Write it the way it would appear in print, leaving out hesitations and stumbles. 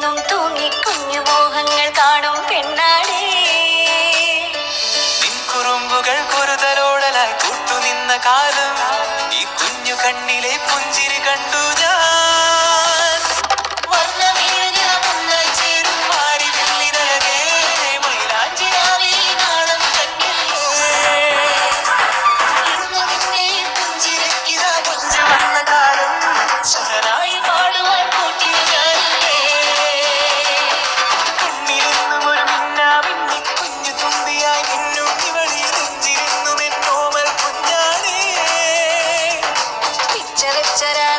എന്നും തൂങ്ങി കുഞ്ഞു മോഹങ്ങൾ കാണും പെണ്ണാടേ. കുറുമ്പുകൾ കുറുതലോടലായി കൂട്ടുനിന്ന കാലം ഈ കുഞ്ഞു കണ്ണിലെ പുഞ്ചിരി കണ്ടു ഞാൻ. ചരചരാ